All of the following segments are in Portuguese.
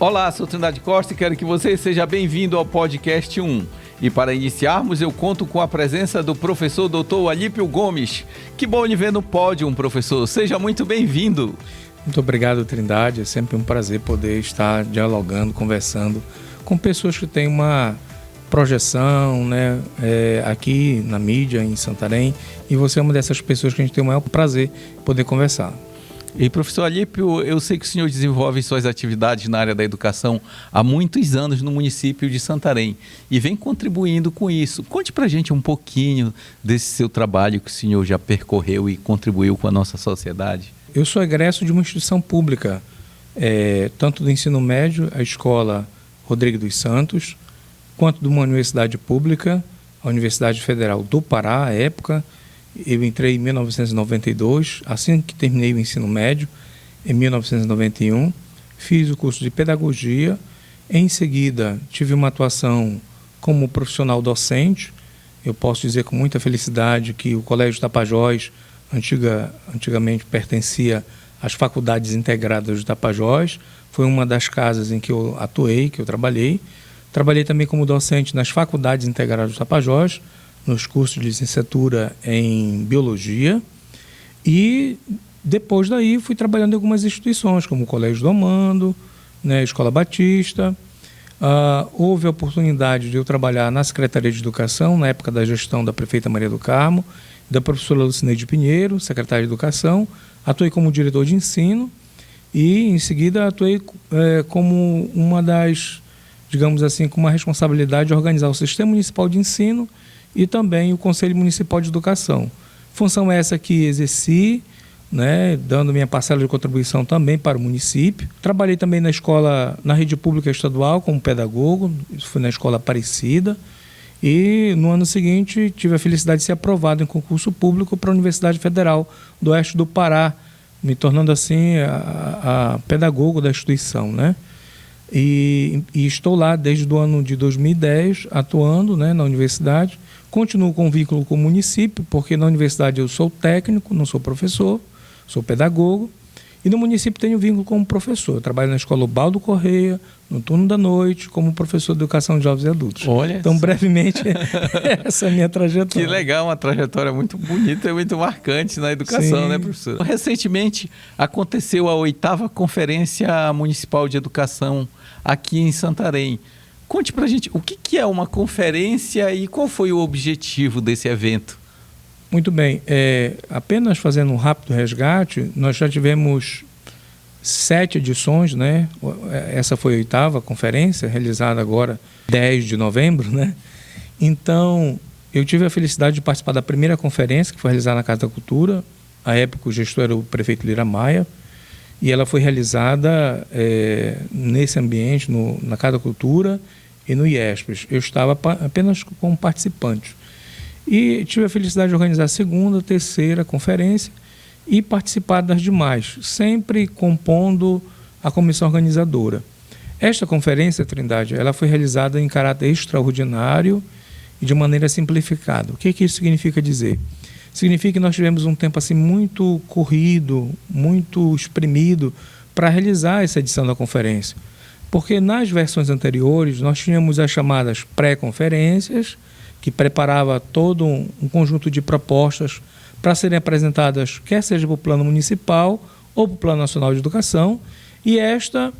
Olá, sou Trindade Costa e quero que você seja bem-vindo ao Podcast 1. E para iniciarmos, eu conto com a presença do professor Dr. Alípio Gomes. Que bom lhe ver no pódio, professor. Seja muito bem-vindo. Muito obrigado, Trindade. É sempre um prazer poder estar dialogando, conversando com pessoas que têm uma projeção, né, aqui na mídia, em Santarém. E você é uma dessas pessoas que a gente tem o maior prazer em poder conversar. E professor Alípio, eu sei que o senhor desenvolve suas atividades na área da educação há muitos anos no município de Santarém e vem contribuindo com isso. Conte pra gente um pouquinho desse seu trabalho que o senhor já percorreu e contribuiu com a nossa sociedade. Eu sou egresso de uma instituição pública, tanto do ensino médio, a Escola Rodrigo dos Santos, quanto de uma universidade pública, a Universidade Federal do Pará, à época. Eu entrei em 1992, assim que terminei o ensino médio, em 1991, fiz o curso de pedagogia. Em seguida, tive uma atuação como profissional docente. Eu posso dizer com muita felicidade que o Colégio Tapajós, antigamente pertencia às Faculdades Integradas do Tapajós, foi uma das casas em que eu atuei, que eu trabalhei. Trabalhei também como docente nas Faculdades Integradas do Tapajós, nos cursos de licenciatura em Biologia, e depois daí fui trabalhando em algumas instituições, como o Colégio do Amando, né, Escola Batista. Houve a oportunidade de eu trabalhar na Secretaria de Educação, na época da gestão da prefeita Maria do Carmo, da professora Lucineide Pinheiro, secretária de Educação. Atuei como diretor de ensino e, em seguida, atuei como uma das, digamos assim, com uma responsabilidade de organizar o Sistema Municipal de Ensino e também o Conselho Municipal de Educação. Função essa que exerci, né, dando minha parcela de contribuição também para o município. Trabalhei também na escola, na rede pública estadual como pedagogo, isso foi na Escola Aparecida, e no ano seguinte tive a felicidade de ser aprovado em concurso público para a Universidade Federal do Oeste do Pará, me tornando assim a pedagogo da instituição, né? E estou lá desde o ano de 2010 atuando, né, na universidade. Continuo com vínculo com o município, porque na universidade eu sou técnico, não sou professor, sou pedagogo, e no município tenho vínculo como professor. Eu trabalho na Escola Ubaldo Correia, no turno da noite, como professor de educação de jovens e adultos. Olha, então, brevemente, essa é a minha trajetória. Que legal, uma trajetória muito bonita e muito marcante na educação, Sim. né, professor? Recentemente aconteceu a 8ª Conferência Municipal de Educação aqui em Santarém. Conte pra gente o que é uma conferência e qual foi o objetivo desse evento. Muito bem, apenas fazendo um rápido resgate, nós já tivemos 7 edições, né? Essa foi a 8ª conferência, realizada agora 10 de novembro, né? Então, eu tive a felicidade de participar da primeira conferência, que foi realizada na Casa da Cultura. À época, o gestor era o prefeito Lira Maia, e ela foi realizada nesse ambiente, na Casa da Cultura e no IESPES. Eu estava apenas como participante. E tive a felicidade de organizar a 2ª, 3ª conferência e participar das demais, sempre compondo a comissão organizadora. Esta conferência, Trindade, ela foi realizada em caráter extraordinário e de maneira simplificada. O que isso significa dizer? Significa que nós tivemos um tempo assim muito corrido, muito espremido para realizar essa edição da conferência. Porque nas versões anteriores nós tínhamos as chamadas pré-conferências, que preparava todo um conjunto de propostas para serem apresentadas, quer seja para o plano municipal ou para o plano nacional de educação, e esta,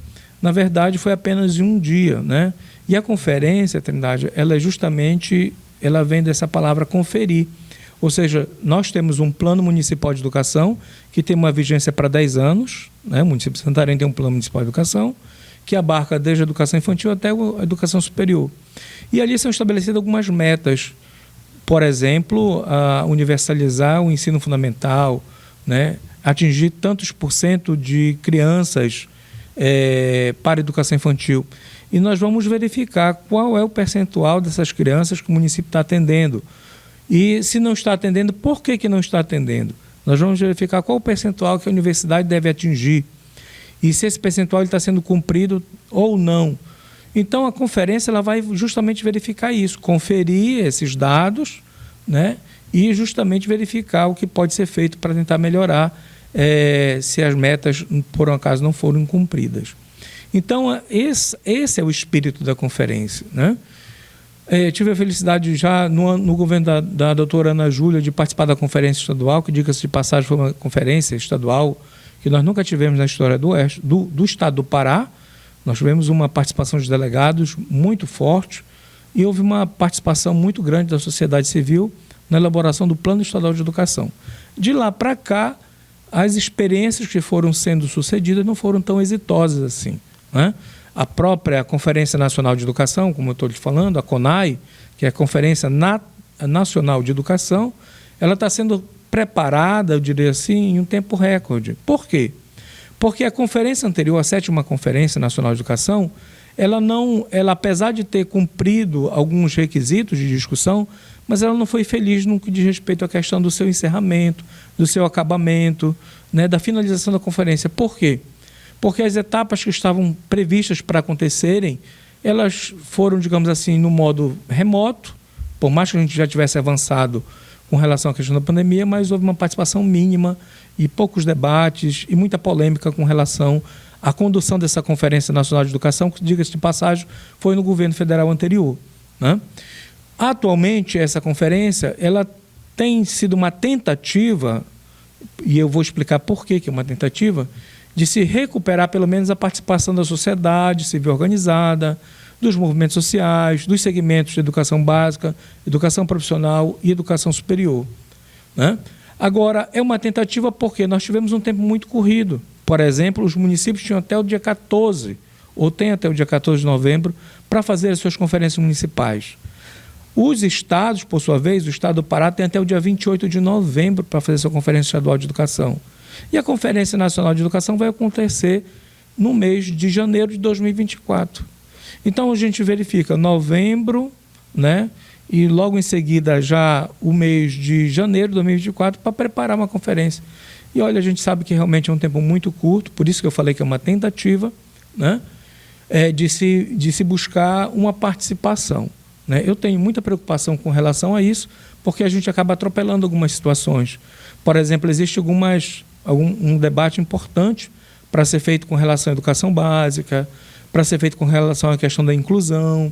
na verdade, foi apenas em um dia, né? E a conferência, Trindade, ela vem dessa palavra conferir. Ou seja, nós temos um plano municipal de educação que tem uma vigência para 10 anos, né? O município de Santarém tem um plano municipal de educação que abarca desde a educação infantil até a educação superior. E ali são estabelecidas algumas metas, por exemplo, universalizar o ensino fundamental, né? Atingir tantos % de crianças para a educação infantil. E nós vamos verificar qual é o percentual dessas crianças que o município está atendendo. E se não está atendendo, por que não está atendendo? Nós vamos verificar qual o percentual que a universidade deve atingir. E se esse percentual está sendo cumprido ou não. Então, a conferência ela vai justamente verificar isso, conferir esses dados, né, e justamente verificar o que pode ser feito para tentar melhorar se as metas, por um acaso, não foram cumpridas. Então, esse é o espírito da conferência, né? Tive a felicidade já no governo da doutora Ana Júlia de participar da conferência estadual, que, diga-se de passagem, foi uma conferência estadual que nós nunca tivemos na história do estado do Pará. Nós tivemos uma participação de delegados muito forte e houve uma participação muito grande da sociedade civil na elaboração do Plano Estadual de Educação. De lá para cá, as experiências que foram sendo sucedidas não foram tão exitosas assim, né? A própria Conferência Nacional de Educação, como eu estou lhe falando, a CONAE, que é a Conferência Nacional de Educação, ela está sendo preparada, eu diria assim, em um tempo recorde. Por quê? Porque a conferência anterior, a 7ª Conferência Nacional de Educação, ela, apesar de ter cumprido alguns requisitos de discussão, mas ela não foi feliz no que diz respeito à questão do seu encerramento, do seu acabamento, né, da finalização da conferência. Por quê? Porque as etapas que estavam previstas para acontecerem, elas foram, digamos assim, no modo remoto, por mais que a gente já tivesse avançado com relação à questão da pandemia, mas houve uma participação mínima e poucos debates e muita polêmica com relação à condução dessa Conferência Nacional de Educação, que, diga-se de passagem, foi no governo federal anterior, né? Atualmente, essa conferência ela tem sido uma tentativa, e eu vou explicar por que é uma tentativa, de se recuperar pelo menos a participação da sociedade civil organizada, dos movimentos sociais, dos segmentos de educação básica, educação profissional e educação superior, né? Agora, é uma tentativa porque nós tivemos um tempo muito corrido. Por exemplo, os municípios tinham até o dia 14, ou têm até o dia 14 de novembro, para fazer as suas conferências municipais. Os estados, por sua vez, o estado do Pará tem até o dia 28 de novembro para fazer sua Conferência Estadual de Educação. E a Conferência Nacional de Educação vai acontecer no mês de janeiro de 2024. Então, a gente verifica novembro, né, e logo em seguida já o mês de janeiro de 2024 para preparar uma conferência. E olha, a gente sabe que realmente é um tempo muito curto, por isso que eu falei que é uma tentativa, né, de se buscar uma participação, né? Eu tenho muita preocupação com relação a isso, porque a gente acaba atropelando algumas situações. Por exemplo, existe um debate importante para ser feito com relação à educação básica, para ser feito com relação à questão da inclusão,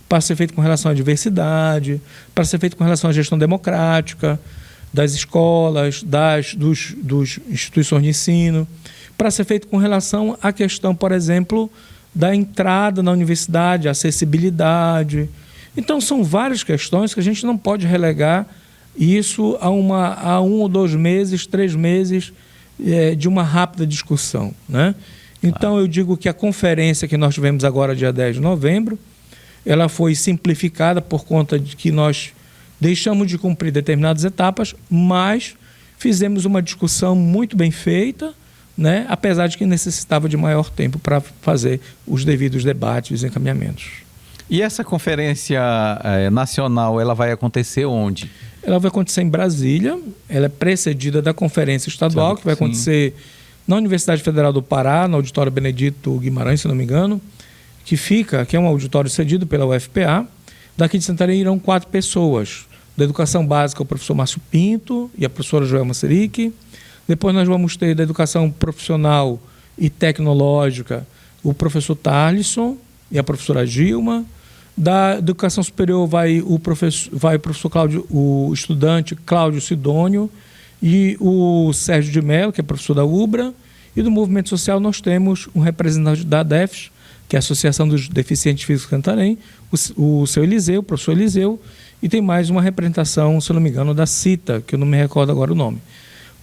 para ser feito com relação à diversidade, para ser feito com relação à gestão democrática das escolas, dos instituições de ensino, para ser feito com relação à questão, por exemplo, da entrada na universidade, acessibilidade. Então, são várias questões que a gente não pode relegar isso a 1 ou 2 meses, 3 meses de uma rápida discussão, né? Então, eu digo que a conferência que nós tivemos agora, dia 10 de novembro, ela foi simplificada por conta de que nós deixamos de cumprir determinadas etapas, mas fizemos uma discussão muito bem feita, né? Apesar de que necessitava de maior tempo para fazer os devidos debates e os encaminhamentos. E essa conferência nacional, ela vai acontecer onde? Ela vai acontecer em Brasília, ela é precedida da conferência estadual, que vai acontecer na Universidade Federal do Pará, no Auditório Benedito Guimarães, se não me engano, que é um auditório cedido pela UFPA. Daqui de Santarém irão 4 pessoas. Da Educação Básica, o professor Márcio Pinto e a professora Joelma Seric. Depois nós vamos ter da Educação Profissional e Tecnológica o professor Tarlisson e a professora Gilma. Da Educação Superior vai o professor Cláudio, o estudante Cláudio Sidônio e o Sérgio de Mello, que é professor da UBRA. E do Movimento Social nós temos um representante da ADEFES, que é a Associação dos Deficientes Físicos de Santarém, o seu Eliseu, o professor Eliseu, e tem mais uma representação, se não me engano, da CITA, que eu não me recordo agora o nome.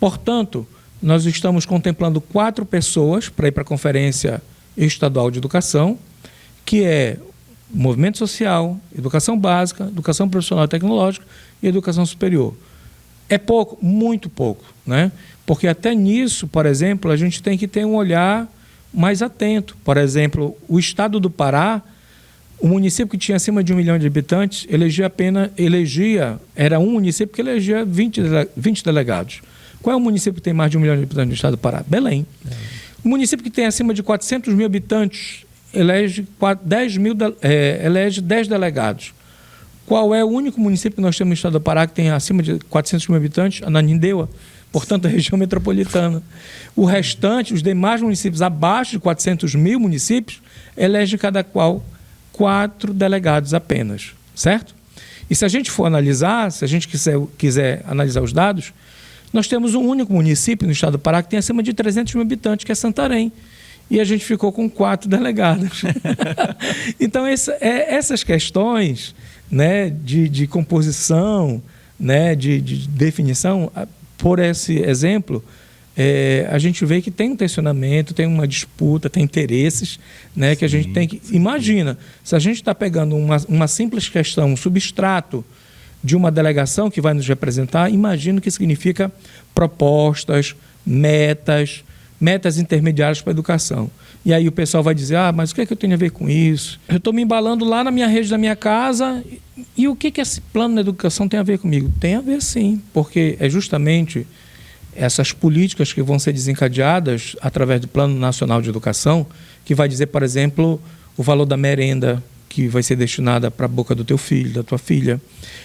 Portanto, nós estamos contemplando 4 pessoas para ir para a Conferência Estadual de Educação, que é Movimento Social, Educação Básica, Educação Profissional e Tecnológica e Educação Superior. É pouco? Muito pouco, né? Porque até nisso, por exemplo, a gente tem que ter um olhar mais atento. Por exemplo, o estado do Pará, o município que tinha acima de 1 milhão de habitantes, era um município que elegia 20 delegados. Qual é o município que tem mais de 1 milhão de habitantes no estado do Pará? Belém. O município que tem acima de 400 mil habitantes elege 10 delegados. Qual é o único município que nós temos no estado do Pará que tem acima de 400 mil habitantes? Ananindeua, portanto, a região metropolitana. O restante, os demais municípios abaixo de 400 mil municípios, elege cada qual 4 delegados apenas, certo? E se a gente for analisar, se a gente quiser analisar os dados, nós temos um único município no estado do Pará que tem acima de 300 mil habitantes, que é Santarém. E a gente ficou com 4 delegados. Então, essas questões, né, de composição, né, de definição, por esse exemplo, a gente vê que tem um tensionamento, tem uma disputa, tem interesses, né, que a gente tem que... Imagina, se a gente está pegando uma simples questão, um substrato de uma delegação que vai nos representar, imagina o que significa propostas, metas intermediárias para a educação. E aí o pessoal vai dizer, mas o que é que eu tenho a ver com isso? Eu estou me embalando lá na minha rede da minha casa, e o que esse plano da educação tem a ver comigo? Tem a ver sim, porque é justamente essas políticas que vão ser desencadeadas através do Plano Nacional de Educação, que vai dizer, por exemplo, o valor da merenda que vai ser destinada para a boca do teu filho, da tua filha.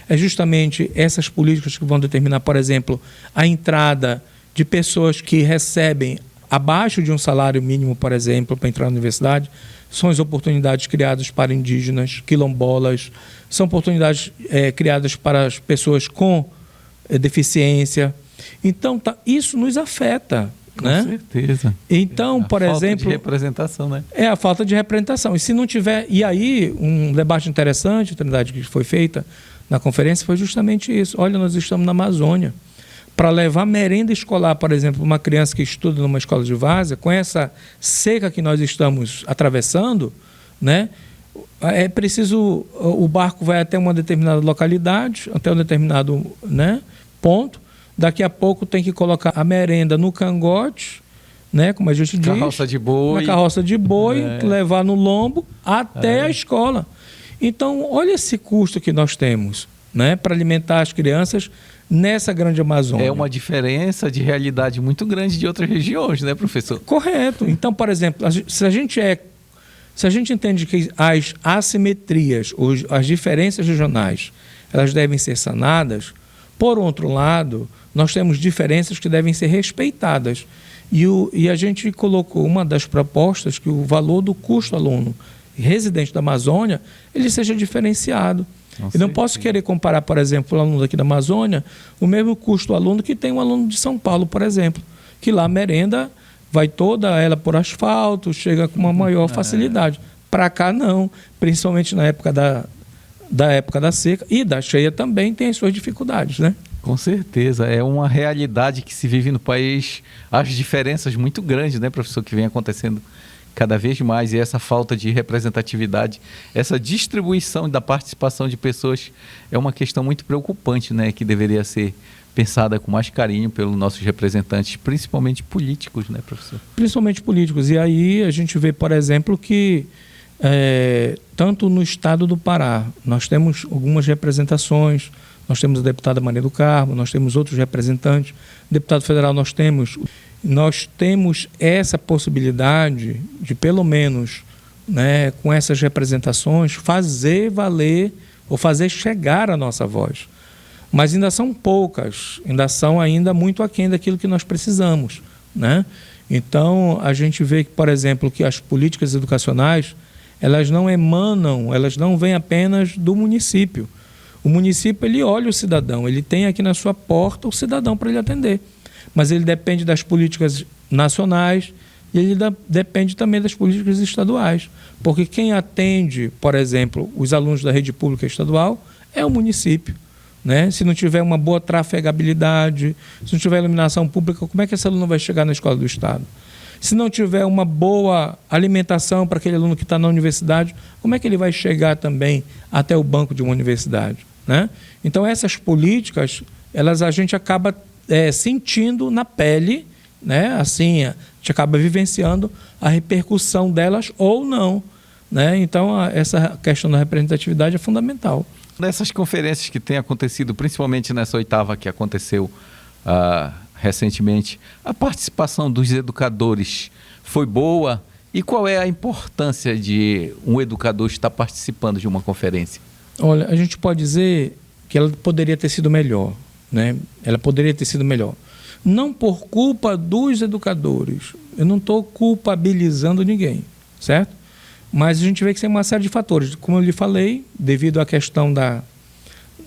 É justamente essas políticas que vão determinar, por exemplo, a entrada de pessoas que recebem abaixo de um salário mínimo, por exemplo, para entrar na universidade. São as oportunidades criadas para indígenas, quilombolas, são oportunidades criadas para as pessoas com deficiência. Então, isso nos afeta. Com certeza. Então, por exemplo... A falta de representação, né? É a falta de representação. E se não tiver... E aí, um debate interessante, Trindade, que foi feita na conferência, foi justamente isso. Olha, nós estamos na Amazônia. Para levar merenda escolar, por exemplo, uma criança que estuda numa escola de várzea, com essa seca que nós estamos atravessando, né, é preciso... O barco vai até uma determinada localidade, até um determinado, né, ponto. Daqui a pouco tem que colocar a merenda no cangote, né, como a gente diz. Carroça de boi. Na carroça de boi, levar no lombo até a escola. Então, olha esse custo que nós temos, né, para alimentar as crianças nessa grande Amazônia. É uma diferença de realidade muito grande de outras regiões, né, professor? Correto. Então, por exemplo, se a gente entende que as assimetrias, as diferenças regionais, elas devem ser sanadas, por outro lado, nós temos diferenças que devem ser respeitadas. E a gente colocou uma das propostas que o valor do custo aluno residente da Amazônia, ele seja diferenciado. Eu não posso querer comparar, por exemplo, o aluno daqui da Amazônia, o mesmo custo do aluno que tem um aluno de São Paulo, por exemplo, que lá a merenda vai toda ela por asfalto, chega com uma maior facilidade. Para cá não, principalmente na época da época da seca e da cheia também tem as suas dificuldades, né? Com certeza, é uma realidade que se vive no país, as diferenças muito grandes, né, professor, que vem acontecendo cada vez mais, e essa falta de representatividade, essa distribuição da participação de pessoas é uma questão muito preocupante, né, que deveria ser pensada com mais carinho pelos nossos representantes, principalmente políticos, né, professor? Principalmente políticos, e aí a gente vê, por exemplo, que tanto no estado do Pará, nós temos algumas representações, nós temos a deputada Maria do Carmo, nós temos outros representantes, deputado federal nós temos essa possibilidade de, pelo menos, né, com essas representações, fazer valer ou fazer chegar a nossa voz. Mas ainda são poucas, ainda são muito aquém daquilo que nós precisamos, né? Então, a gente vê que, por exemplo, que as políticas educacionais, elas não emanam, elas não vêm apenas do município. O município, ele olha o cidadão, ele tem aqui na sua porta o cidadão para ele atender. Mas ele depende das políticas nacionais e ele depende também das políticas estaduais. Porque quem atende, por exemplo, os alunos da rede pública estadual é o município, né? Se não tiver uma boa trafegabilidade, se não tiver iluminação pública, como é que esse aluno vai chegar na escola do Estado? Se não tiver uma boa alimentação para aquele aluno que está na universidade, como é que ele vai chegar também até o banco de uma universidade, né? Então, essas políticas, a gente acaba sentindo na pele, né? Assim, a gente acaba vivenciando a repercussão delas ou não, né? Então, essa questão da representatividade é fundamental. Nessas conferências que têm acontecido, principalmente nessa 8ª que aconteceu recentemente, a participação dos educadores foi boa? E qual é a importância de um educador estar participando de uma conferência? Olha, a gente pode dizer que ela poderia ter sido melhor, né? Ela poderia ter sido melhor. Não por culpa dos educadores. Eu não estou culpabilizando ninguém, certo? Mas a gente vê que tem uma série de fatores. Como eu lhe falei, devido à questão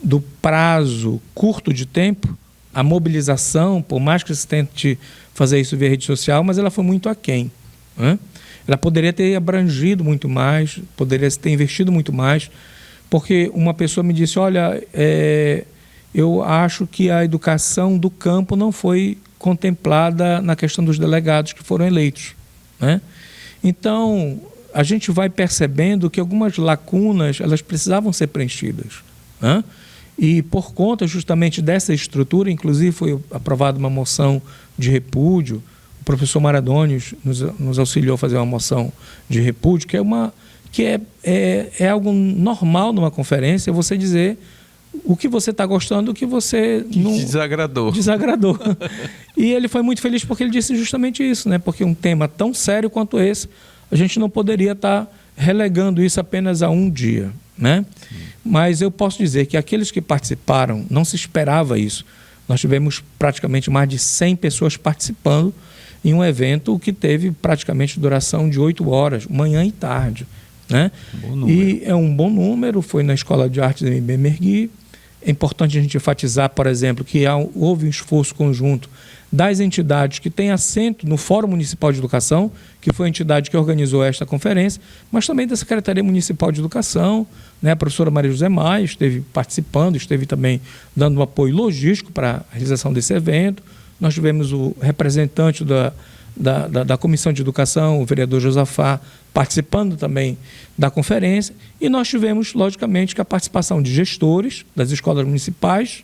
do prazo curto de tempo, a mobilização, por mais que se tente fazer isso via rede social, mas ela foi muito aquém, né? Ela poderia ter abrangido muito mais, poderia ter investido muito mais, porque uma pessoa me disse, olha, eu acho que a educação do campo não foi contemplada na questão dos delegados que foram eleitos, né? Então, a gente vai percebendo que algumas lacunas elas precisavam ser preenchidas, né? E por conta justamente dessa estrutura, inclusive foi aprovada uma moção de repúdio, o professor Maradonios nos auxiliou a fazer uma moção de repúdio, que é algo normal numa conferência, você dizer o que você está gostando, o que você não desagradou. E ele foi muito feliz porque ele disse justamente isso, né? Porque um tema tão sério quanto esse, a gente não poderia estar relegando isso apenas a um dia, né? Mas eu posso dizer que aqueles que participaram, não se esperava isso. Nós tivemos praticamente mais de 100 pessoas participando em um evento que teve praticamente duração de 8 horas, manhã e tarde, né? E é um bom número, foi na Escola de Artes MB Mergui. É importante a gente enfatizar, por exemplo, que houve um esforço conjunto das entidades que têm assento no Fórum Municipal de Educação, que foi a entidade que organizou esta conferência, mas também da Secretaria Municipal de Educação, né? A professora Maria José Maia esteve participando, esteve também dando um apoio logístico para a realização desse evento. Nós tivemos o representante da Comissão de Educação, o vereador Josafá, participando também da conferência, e nós tivemos, logicamente, que a participação de gestores das escolas municipais,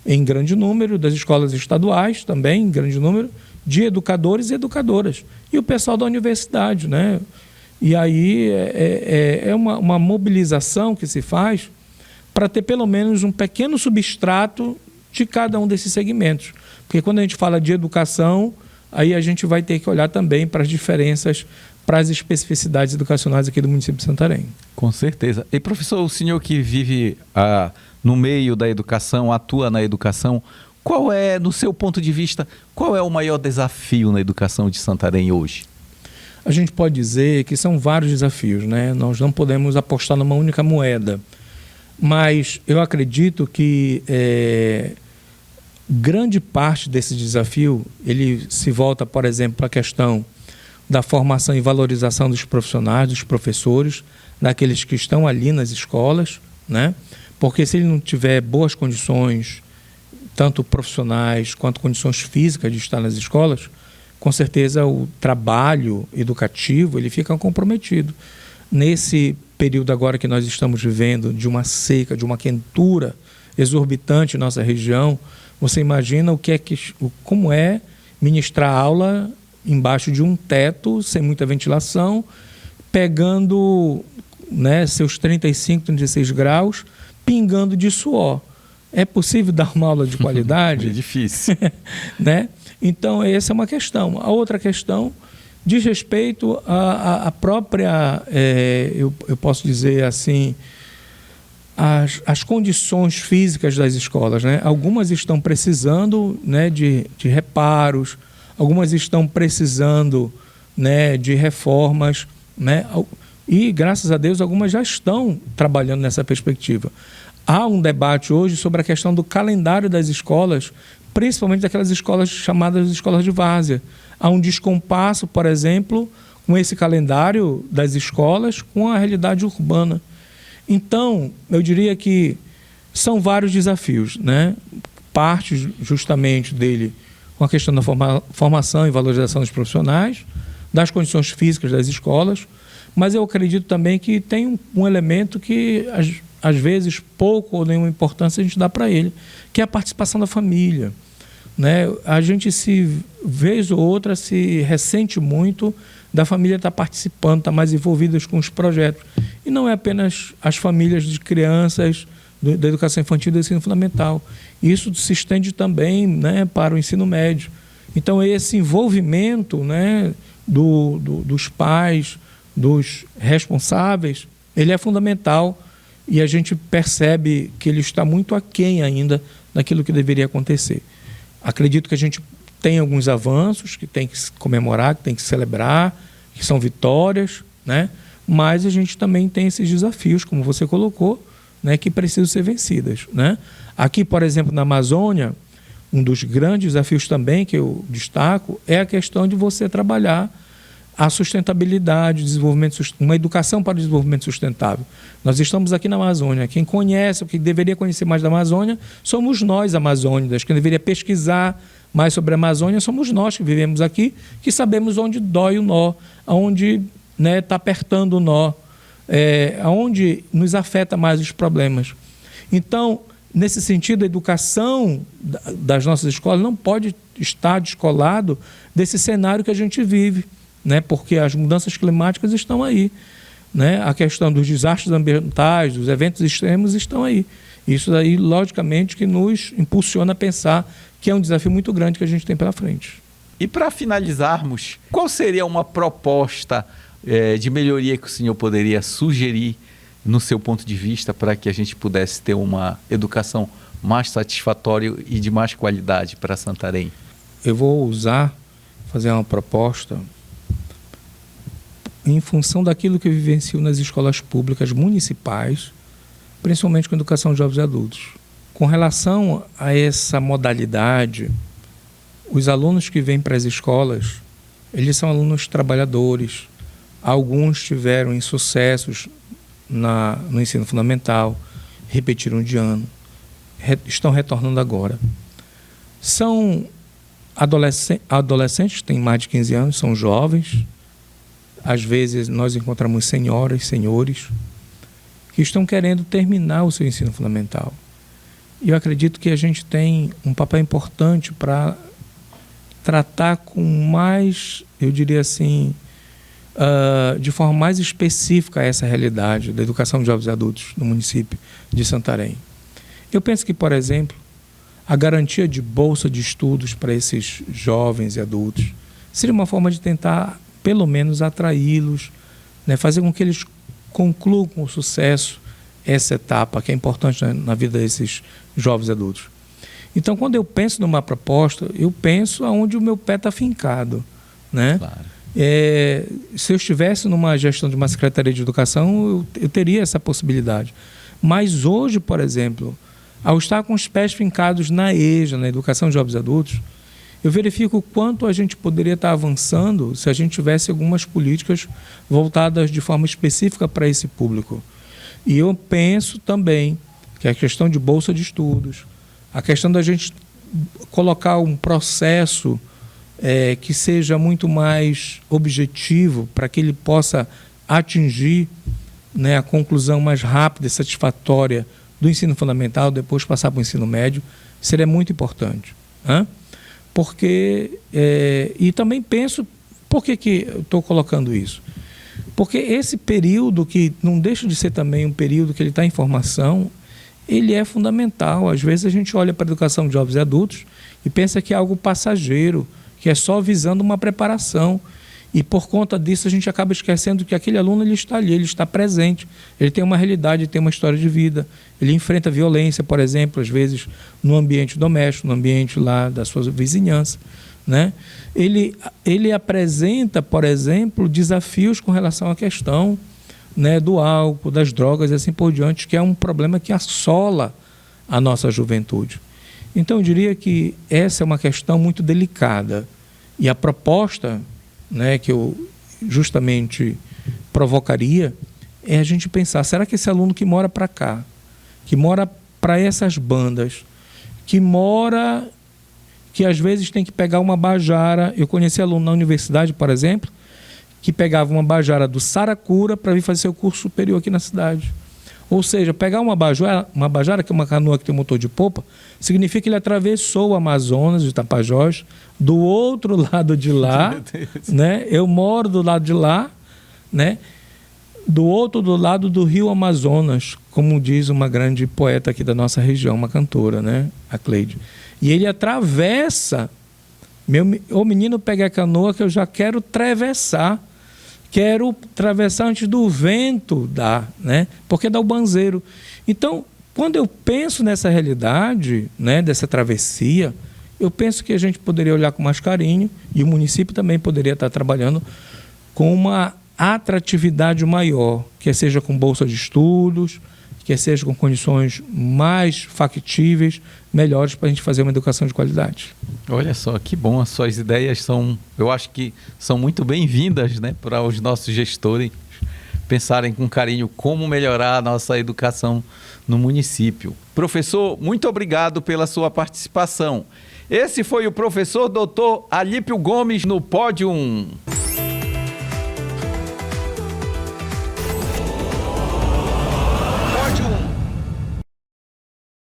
em grande número, das escolas estaduais também, em grande número, de educadores e educadoras, e o pessoal da universidade, né? E aí é uma mobilização que se faz para ter pelo menos um pequeno substrato de cada um desses segmentos. Porque quando a gente fala de educação, aí a gente vai ter que olhar também para as diferenças, para as especificidades educacionais aqui do município de Santarém. Com certeza. E professor, o senhor que vive no meio da educação, atua na educação, qual é, no seu ponto de vista, qual é o maior desafio na educação de Santarém hoje? A gente pode dizer que são vários desafios, né? Nós não podemos apostar numa única moeda, mas eu acredito que grande parte desse desafio, ele se volta, por exemplo, para a questão da formação e valorização dos profissionais, dos professores, daqueles que estão ali nas escolas, né? Porque se ele não tiver boas condições, tanto profissionais quanto condições físicas de estar nas escolas, com certeza o trabalho educativo ele fica comprometido. Nesse período agora que nós estamos vivendo de uma seca, de uma quentura exorbitante em nossa região, você imagina como é ministrar aula embaixo de um teto, sem muita ventilação, pegando, né, seus 35, 36 graus, pingando de suor. É possível dar uma aula de qualidade? É difícil. Né? Então, essa é uma questão. A outra questão diz respeito à própria, eu posso dizer assim, as condições físicas das escolas, né? Algumas estão precisando, né, de reparos, algumas estão precisando, né, de reformas, né? E, graças a Deus, algumas já estão trabalhando nessa perspectiva. Há um debate hoje sobre a questão do calendário das escolas, principalmente daquelas escolas chamadas de escolas de várzea. Há um descompasso, por exemplo, com esse calendário das escolas com a realidade urbana. Então, eu diria que são vários desafios, né? Parte justamente dele com a questão da formação e valorização dos profissionais, das condições físicas das escolas, mas eu acredito também que tem um elemento que, às vezes, pouco ou nenhuma importância a gente dá para ele, que é a participação da família, né? A gente, vez ou outra, se ressente muito da família estar participando, estar mais envolvida com os projetos. E não é apenas as famílias de crianças da educação infantil e do ensino fundamental. Isso se estende também, né, para o ensino médio. Então, esse envolvimento, né, dos pais, dos responsáveis, ele é fundamental e a gente percebe que ele está muito aquém ainda daquilo que deveria acontecer. Acredito que a gente tem alguns avanços que tem que comemorar, que tem que celebrar, que são vitórias, né? Mas a gente também tem esses desafios, como você colocou, né, que precisam ser vencidas, né? Aqui, por exemplo, na Amazônia, um dos grandes desafios também que eu destaco é a questão de você trabalhar a sustentabilidade, uma educação para o desenvolvimento sustentável. Nós estamos aqui na Amazônia. Quem conhece, o que deveria conhecer mais da Amazônia, somos nós, amazônidas. Quem deveria pesquisar mais sobre a Amazônia, somos nós que vivemos aqui, que sabemos onde dói o nó, onde está apertando o nó, onde nos afeta mais os problemas. Então, nesse sentido, a educação das nossas escolas não pode estar descolado desse cenário que a gente vive, né? Porque as mudanças climáticas estão aí, né? A questão dos desastres ambientais, dos eventos extremos estão aí. Isso daí, logicamente, que nos impulsiona a pensar que é um desafio muito grande que a gente tem pela frente. E para finalizarmos, qual seria uma proposta de melhoria que o senhor poderia sugerir, no seu ponto de vista, para que a gente pudesse ter uma educação mais satisfatória e de mais qualidade para Santarém? Eu vou fazer uma proposta em função daquilo que eu vivencio nas escolas públicas municipais, principalmente com educação de jovens e adultos. Com relação a essa modalidade, os alunos que vêm para as escolas, eles são alunos trabalhadores. Alguns tiveram insucessos no ensino fundamental, repetiram de ano, estão retornando agora. São adolescentes que têm mais de 15 anos, são jovens. Às vezes nós encontramos senhoras, senhores, que estão querendo terminar o seu ensino fundamental. E eu acredito que a gente tem um papel importante para tratar com mais, eu diria assim, de forma mais específica essa realidade da educação de jovens e adultos no município de Santarém. Eu penso que, por exemplo, a garantia de bolsa de estudos para esses jovens e adultos seria uma forma de tentar, pelo menos, atraí-los, né, fazer com que eles concluam com sucesso essa etapa que é importante na vida desses jovens e adultos. Então, quando eu penso numa proposta, eu penso aonde o meu pé está fincado, né? Claro. Se eu estivesse numa gestão de uma Secretaria de Educação, eu teria essa possibilidade. Mas hoje, por exemplo, ao estar com os pés fincados na EJA, na Educação de Jovens e Adultos, eu verifico o quanto a gente poderia estar avançando se a gente tivesse algumas políticas voltadas de forma específica para esse público. E eu penso também que a questão de bolsa de estudos, a questão da gente colocar um processo que seja muito mais objetivo para que ele possa atingir, né, a conclusão mais rápida e satisfatória do ensino fundamental, depois passar para o ensino médio, seria muito importante. Porque, e também penso, por que eu estou colocando isso? Porque esse período, que não deixa de ser também um período que ele está em formação, ele é fundamental. Às vezes a gente olha para a educação de jovens e adultos e pensa que é algo passageiro, que é só visando uma preparação. E por conta disso a gente acaba esquecendo que aquele aluno ele está ali, ele está presente, ele tem uma realidade, ele tem uma história de vida, ele enfrenta violência, por exemplo, às vezes no ambiente doméstico, no ambiente lá da sua vizinhança, né? Ele apresenta, por exemplo, desafios com relação à questão, né, do álcool, das drogas e assim por diante, que é um problema que assola a nossa juventude. Então eu diria que essa é uma questão muito delicada, e a proposta, né, que eu justamente provocaria é a gente pensar, será que esse aluno que mora para cá, que mora para essas bandas, que às vezes tem que pegar uma bajara, eu conheci aluno na universidade, por exemplo, que pegava uma bajara do Saracura para vir fazer seu curso superior aqui na cidade. Ou seja, pegar uma bajara, que é uma canoa que tem motor de popa, significa que ele atravessou o Amazonas, de Tapajós, do outro lado de lá, né? Eu moro do lado de lá, né? Do lado do rio Amazonas, como diz uma grande poeta aqui da nossa região, uma cantora, né? A Cleide. E ele atravessa, o menino pega a canoa que eu já quero atravessar, quero atravessar antes do vento dar, né? Porque dá o banzeiro. Então, quando eu penso nessa realidade, né, dessa travessia, eu penso que a gente poderia olhar com mais carinho e o município também poderia estar trabalhando com uma atratividade maior, que seja com bolsa de estudos, que seja com condições mais factíveis, melhores para a gente fazer uma educação de qualidade. Olha só, que bom, as suas ideias são, eu acho que são muito bem-vindas, né, para os nossos gestores pensarem com carinho como melhorar a nossa educação no município. Professor, muito obrigado pela sua participação. Esse foi o professor Dr. Alípio Gomes no Pódio 1.